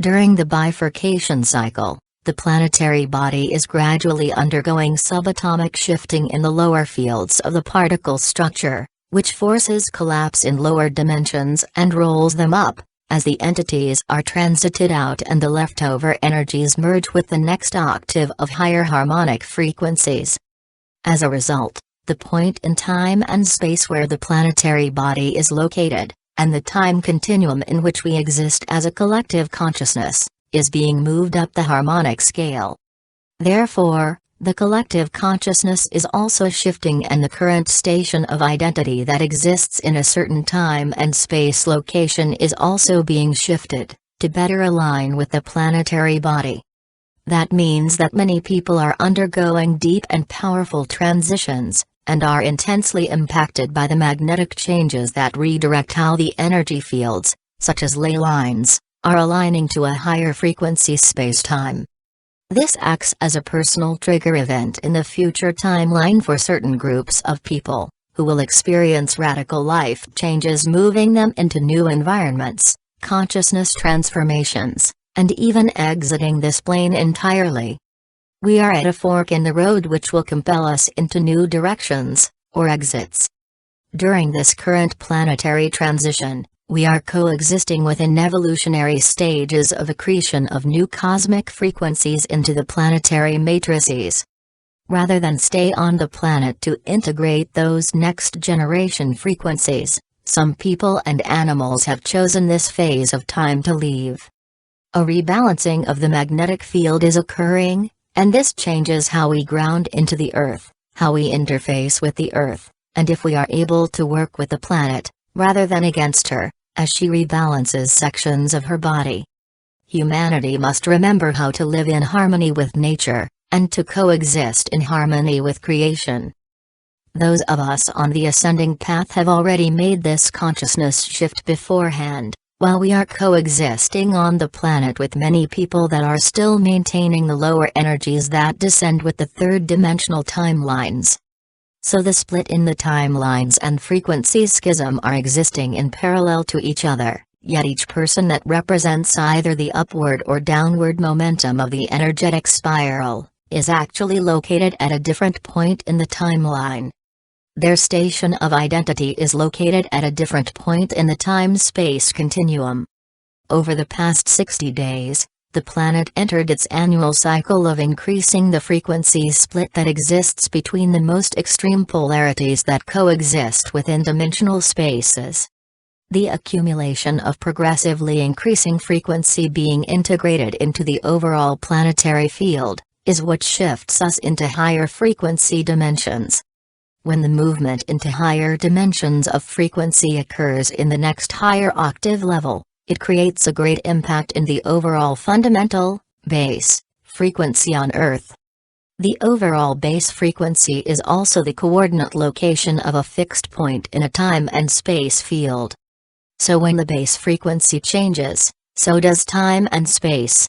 During the bifurcation cycle, the planetary body is gradually undergoing subatomic shifting in the lower fields of the particle structure, which forces collapse in lower dimensions and rolls them up, as the entities are transited out and the leftover energies merge with the next octave of higher harmonic frequencies. As a result, the point in time and space where the planetary body is located, and the time continuum in which we exist as a collective consciousness, is being moved up the harmonic scale. Therefore, the collective consciousness is also shifting, and the current station of identity that exists in a certain time and space location is also being shifted, to better align with the planetary body. That means that many people are undergoing deep and powerful transitions, and are intensely impacted by the magnetic changes that redirect how the energy fields, such as ley lines, are aligning to a higher frequency space-time. This acts as a personal trigger event in the future timeline for certain groups of people, who will experience radical life changes moving them into new environments, consciousness transformations, and even exiting this plane entirely. We are at a fork in the road which will compel us into new directions, or exits. During this current planetary transition, we are coexisting within evolutionary stages of accretion of new cosmic frequencies into the planetary matrices. Rather than stay on the planet to integrate those next-generation frequencies, some people and animals have chosen this phase of time to leave. A rebalancing of the magnetic field is occurring, and this changes how we ground into the Earth, how we interface with the Earth, and if we are able to work with the planet, rather than against her, as she rebalances sections of her body. Humanity must remember how to live in harmony with nature, and to coexist in harmony with creation. Those of us on the ascending path have already made this consciousness shift beforehand, while we are coexisting on the planet with many people that are still maintaining the lower energies that descend with the third-dimensional timelines. So the split in the timelines and frequency schism are existing in parallel to each other, yet each person that represents either the upward or downward momentum of the energetic spiral, is actually located at a different point in the timeline. Their station of identity is located at a different point in the time-space continuum. Over the past 60 days, the planet entered its annual cycle of increasing the frequency split that exists between the most extreme polarities that coexist within dimensional spaces. The accumulation of progressively increasing frequency being integrated into the overall planetary field, is what shifts us into higher frequency dimensions. When the movement into higher dimensions of frequency occurs in the next higher octave level, it creates a great impact in the overall fundamental, base, frequency on Earth. The overall base frequency is also the coordinate location of a fixed point in a time and space field. So when the base frequency changes, so does time and space.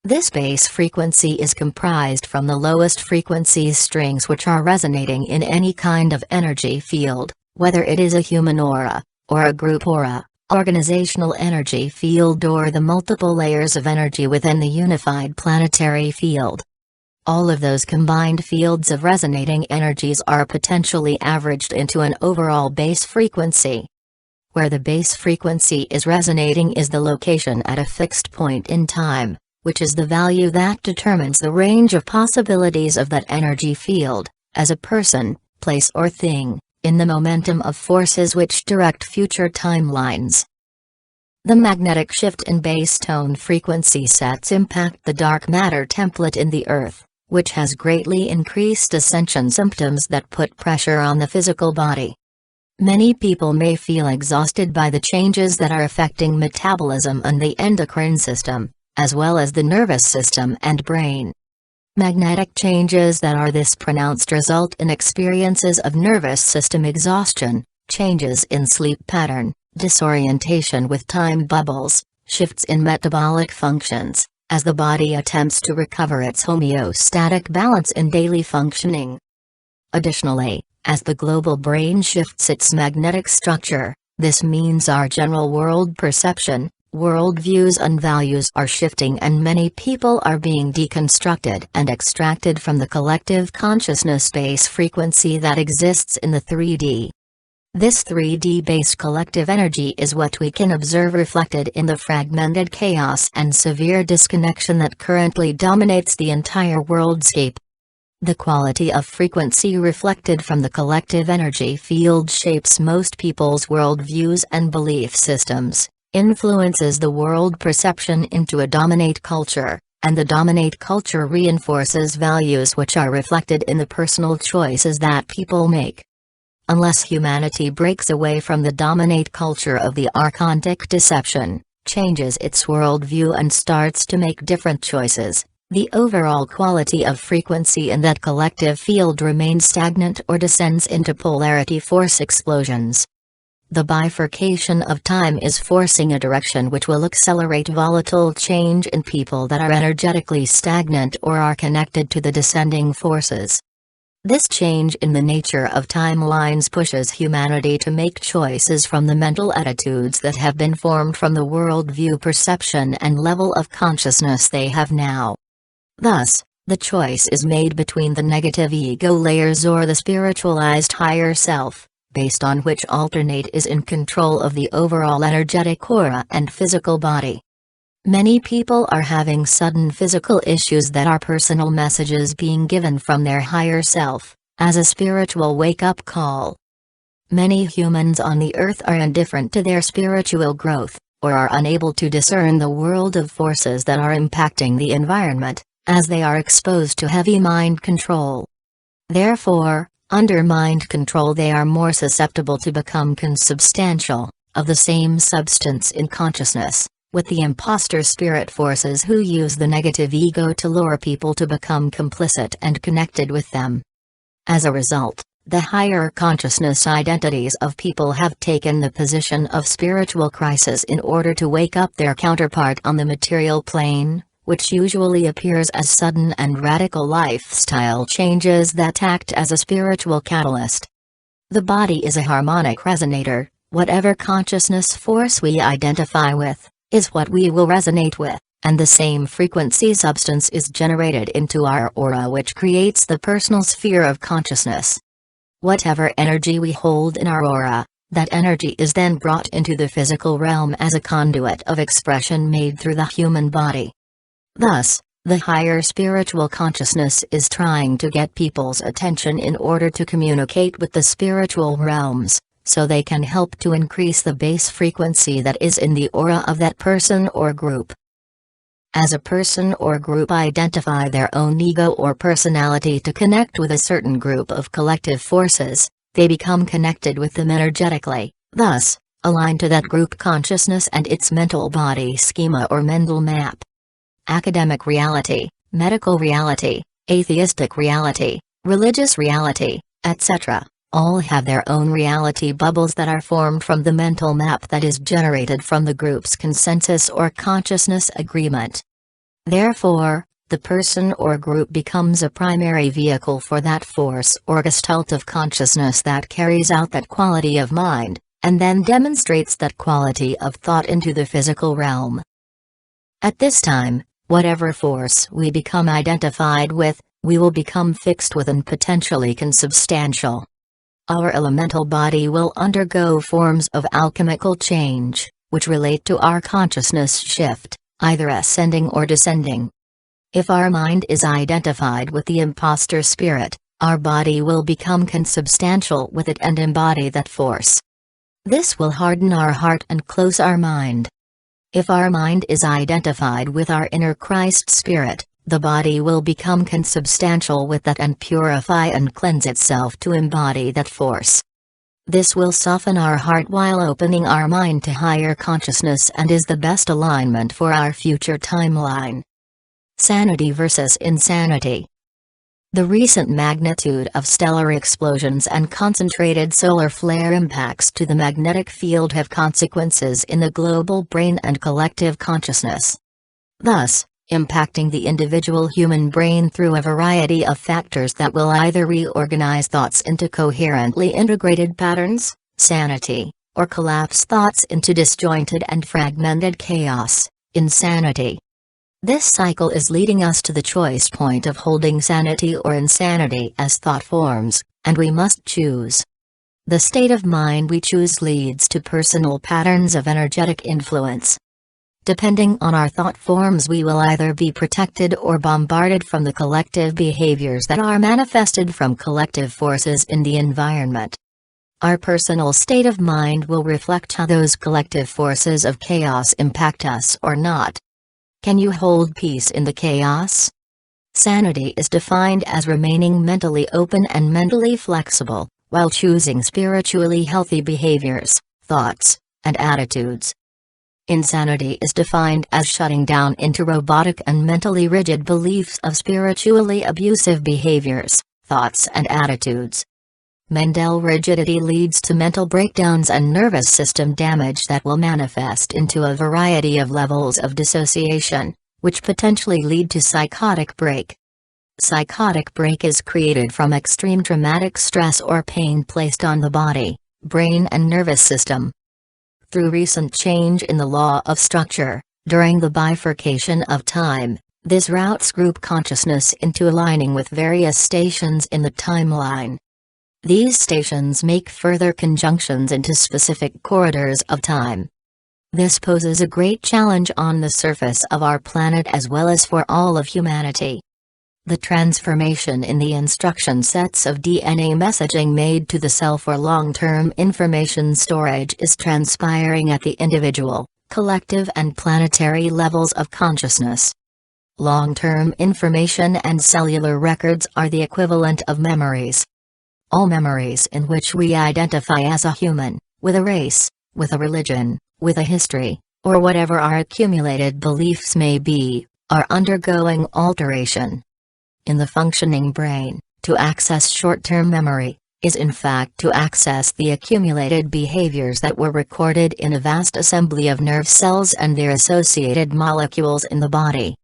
This base frequency is comprised from the lowest frequency strings which are resonating in any kind of energy field, whether it is a human aura, or a group aura, organizational energy field, or the multiple layers of energy within the unified planetary field. All of those combined fields of resonating energies are potentially averaged into an overall base frequency. Where the base frequency is resonating is the location at a fixed point in time, which is the value that determines the range of possibilities of that energy field, as a person, place or thing, in the momentum of forces which direct future timelines. The magnetic shift in base tone frequency sets impact the dark matter template in the Earth, which has greatly increased ascension symptoms that put pressure on the physical body. Many people may feel exhausted by the changes that are affecting metabolism and the endocrine system, as well as the nervous system and brain. Magnetic changes that are this pronounced result in experiences of nervous system exhaustion, changes in sleep pattern, disorientation with time bubbles, shifts in metabolic functions, as the body attempts to recover its homeostatic balance in daily functioning. Additionally, as the global brain shifts its magnetic structure, this means our general world perception, Worldviews and values are shifting, and many people are being deconstructed and extracted from the collective consciousness base frequency that exists in the 3D. This 3D-based collective energy is what we can observe reflected in the fragmented chaos and severe disconnection that currently dominates the entire worldscape. The quality of frequency reflected from the collective energy field shapes most people's worldviews and belief systems, influences the world perception into a dominate culture, and the dominate culture reinforces values which are reflected in the personal choices that people make. Unless humanity breaks away from the dominate culture of the archontic deception, changes its worldview and starts to make different choices, the overall quality of frequency in that collective field remains stagnant or descends into polarity force explosions. The bifurcation of time is forcing a direction which will accelerate volatile change in people that are energetically stagnant or are connected to the descending forces. This change in the nature of timelines pushes humanity to make choices from the mental attitudes that have been formed from the worldview perception and level of consciousness they have now. Thus, the choice is made between the negative ego layers or the spiritualized higher self, based on which alternate is in control of the overall energetic aura and physical body. Many people are having sudden physical issues that are personal messages being given from their higher self, as a spiritual wake-up call. Many humans on the earth are indifferent to their spiritual growth, or are unable to discern the world of forces that are impacting the environment, as they are exposed to heavy mind control. Therefore, under mind control they are more susceptible to become consubstantial, of the same substance in consciousness, with the imposter spirit forces who use the negative ego to lure people to become complicit and connected with them. As a result, the higher consciousness identities of people have taken the position of spiritual crisis in order to wake up their counterpart on the material plane, which usually appears as sudden and radical lifestyle changes that act as a spiritual catalyst. The body is a harmonic resonator. Whatever consciousness force we identify with, is what we will resonate with, and the same frequency substance is generated into our aura, which creates the personal sphere of consciousness. Whatever energy we hold in our aura, that energy is then brought into the physical realm as a conduit of expression made through the human body. Thus, the higher spiritual consciousness is trying to get people's attention in order to communicate with the spiritual realms, so they can help to increase the base frequency that is in the aura of that person or group. As a person or group identify their own ego or personality to connect with a certain group of collective forces, they become connected with them energetically, thus, aligned to that group consciousness and its mental body schema or mental map. Academic reality, medical reality, atheistic reality, religious reality, etc. all have their own reality bubbles that are formed from the mental map that is generated from the group's consensus or consciousness agreement. Therefore, the person or group becomes a primary vehicle for that force or gestalt of consciousness that carries out that quality of mind, and then demonstrates that quality of thought into the physical realm. At this time, whatever force we become identified with, we will become fixed with and potentially consubstantial. Our elemental body will undergo forms of alchemical change, which relate to our consciousness shift, either ascending or descending. If our mind is identified with the imposter spirit, our body will become consubstantial with it and embody that force. This will harden our heart and close our mind. If our mind is identified with our inner Christ spirit, the body will become consubstantial with that and purify and cleanse itself to embody that force. This will soften our heart while opening our mind to higher consciousness and is the best alignment for our future timeline. Sanity versus insanity. The recent magnitude of stellar explosions and concentrated solar flare impacts to the magnetic field have consequences in the global brain and collective consciousness. Thus, impacting the individual human brain through a variety of factors that will either reorganize thoughts into coherently integrated patterns, sanity, or collapse thoughts into disjointed and fragmented chaos, insanity. This cycle is leading us to the choice point of holding sanity or insanity as thought forms, and we must choose. The state of mind we choose leads to personal patterns of energetic influence. Depending on our thought forms, we will either be protected or bombarded from the collective behaviors that are manifested from collective forces in the environment. Our personal state of mind will reflect how those collective forces of chaos impact us or not. Can you hold peace in the chaos? Sanity is defined as remaining mentally open and mentally flexible, while choosing spiritually healthy behaviors, thoughts, and attitudes. Insanity is defined as shutting down into robotic and mentally rigid beliefs of spiritually abusive behaviors, thoughts, and attitudes. Mental rigidity leads to mental breakdowns and nervous system damage that will manifest into a variety of levels of dissociation, which potentially lead to psychotic break. Psychotic break is created from extreme traumatic stress or pain placed on the body, brain, and nervous system. Through recent change in the law of structure, during the bifurcation of time, this routes group consciousness into aligning with various stations in the timeline. These stations make further conjunctions into specific corridors of time. This poses a great challenge on the surface of our planet as well as for all of humanity. The transformation in the instruction sets of DNA messaging made to the cell for long-term information storage is transpiring at the individual, collective, and planetary levels of consciousness. Long-term information and cellular records are the equivalent of memories. All memories in which we identify as a human, with a race, with a religion, with a history, or whatever our accumulated beliefs may be, are undergoing alteration. In the functioning brain, to access short-term memory, is in fact to access the accumulated behaviors that were recorded in a vast assembly of nerve cells and their associated molecules in the body.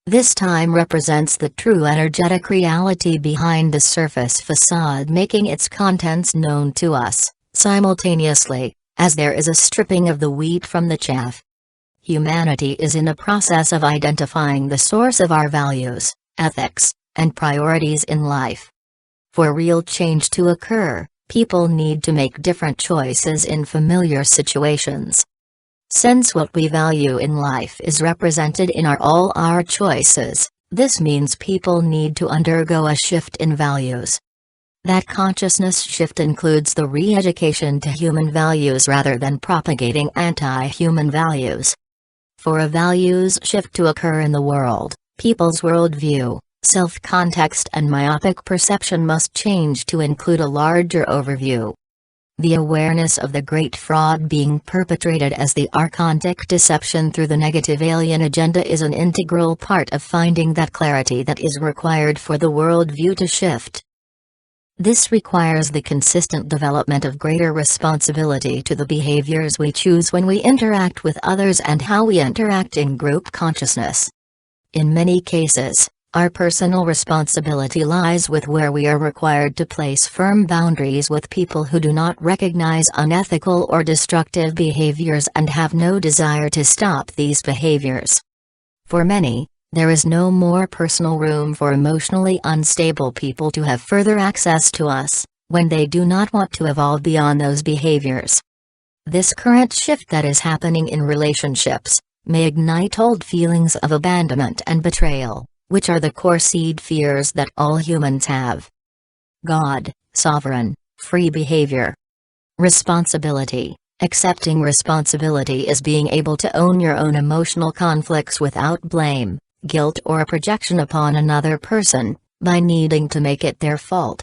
This time represents the true energetic reality behind the surface facade, making its contents known to us, simultaneously, as there is a stripping of the wheat from the chaff. Humanity is in a process of identifying the source of our values, ethics, and priorities in life. For real change to occur, people need to make different choices in familiar situations. Since what we value in life is represented in all our choices, this means people need to undergo a shift in values. That consciousness shift includes the re-education to human values rather than propagating anti-human values. For a values shift to occur in the world, people's worldview, self-context, and myopic perception must change to include a larger overview. The awareness of the great fraud being perpetrated as the archontic deception through the negative alien agenda is an integral part of finding that clarity that is required for the worldview to shift. This requires the consistent development of greater responsibility to the behaviors we choose when we interact with others and how we interact in group consciousness. In many cases, our personal responsibility lies with where we are required to place firm boundaries with people who do not recognize unethical or destructive behaviors and have no desire to stop these behaviors. For many, there is no more personal room for emotionally unstable people to have further access to us, when they do not want to evolve beyond those behaviors. This current shift that is happening in relationships may ignite old feelings of abandonment and betrayal, which are the core seed fears that all humans have. God, sovereign, free behavior. Responsibility. Accepting responsibility is being able to own your own emotional conflicts without blame, guilt, or a projection upon another person, by needing to make it their fault.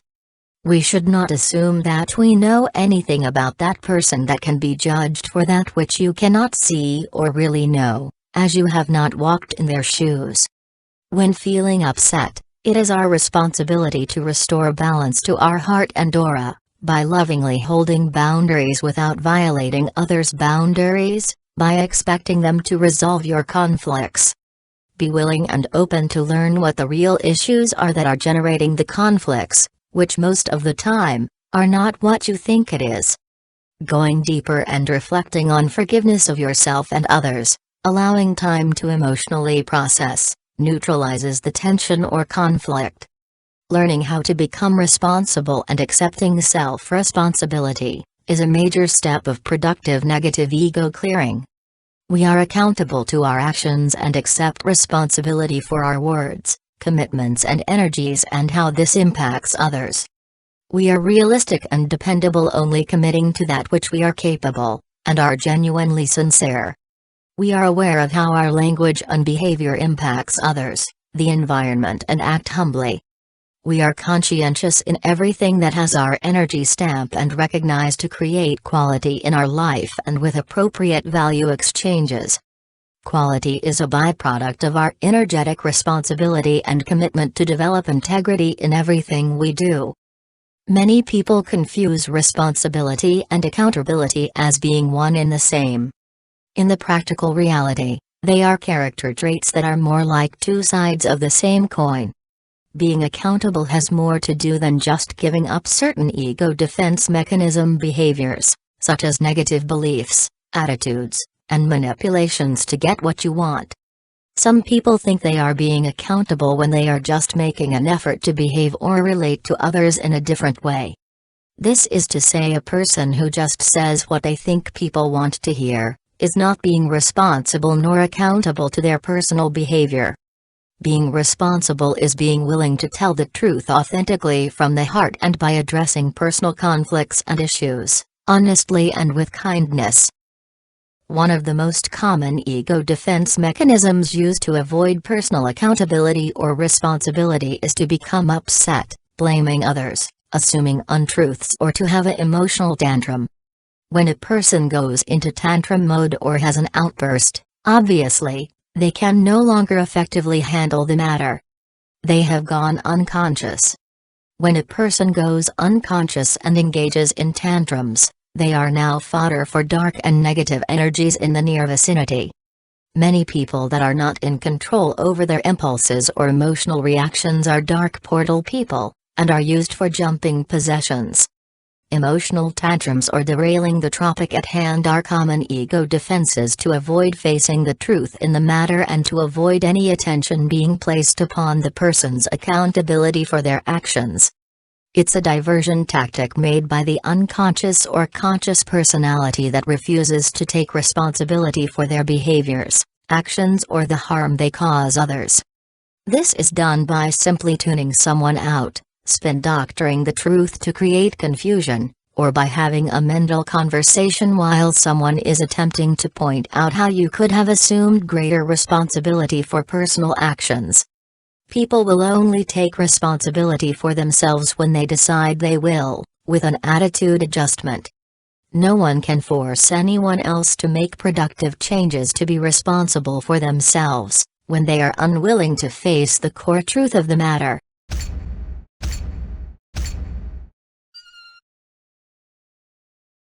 We should not assume that we know anything about that person that can be judged for that which you cannot see or really know, as you have not walked in their shoes. When feeling upset, it is our responsibility to restore balance to our heart and aura, by lovingly holding boundaries without violating others' boundaries, by expecting them to resolve your conflicts. Be willing and open to learn what the real issues are that are generating the conflicts, which most of the time, are not what you think it is. Going deeper and reflecting on forgiveness of yourself and others, allowing time to emotionally process, neutralizes the tension or conflict. Learning how to become responsible and accepting self-responsibility is a major step of productive negative ego clearing. We are accountable to our actions and accept responsibility for our words, commitments and energies and how this impacts others. We are realistic and dependable, only committing to that which we are capable, and are genuinely sincere. We are aware of how our language and behavior impacts others, the environment, and act humbly. We are conscientious in everything that has our energy stamp and recognize to create quality in our life and with appropriate value exchanges. Quality is a byproduct of our energetic responsibility and commitment to develop integrity in everything we do. Many people confuse responsibility and accountability as being one and the same. In the practical reality, they are character traits that are more like two sides of the same coin. Being accountable has more to do than just giving up certain ego defense mechanism behaviors, such as negative beliefs, attitudes, and manipulations to get what you want. Some people think they are being accountable when they are just making an effort to behave or relate to others in a different way. This is to say, a person who just says what they think people want to hear is not being responsible nor accountable to their personal behavior. Being responsible is being willing to tell the truth authentically from the heart and by addressing personal conflicts and issues, honestly and with kindness. One of the most common ego defense mechanisms used to avoid personal accountability or responsibility is to become upset, blaming others, assuming untruths, or to have an emotional tantrum. When a person goes into tantrum mode or has an outburst, obviously, they can no longer effectively handle the matter. They have gone unconscious. When a person goes unconscious and engages in tantrums, they are now fodder for dark and negative energies in the near vicinity. Many people that are not in control over their impulses or emotional reactions are dark portal people, and are used for jumping possessions. Emotional tantrums or derailing the topic at hand are common ego defenses to avoid facing the truth in the matter and to avoid any attention being placed upon the person's accountability for their actions. It's a diversion tactic made by the unconscious or conscious personality that refuses to take responsibility for their behaviors, actions, or the harm they cause others. This is done by simply tuning someone out, spin-doctoring the truth to create confusion, or by having a mental conversation while someone is attempting to point out how you could have assumed greater responsibility for personal actions. People will only take responsibility for themselves when they decide they will, with an attitude adjustment. No one can force anyone else to make productive changes to be responsible for themselves, when they are unwilling to face the core truth of the matter.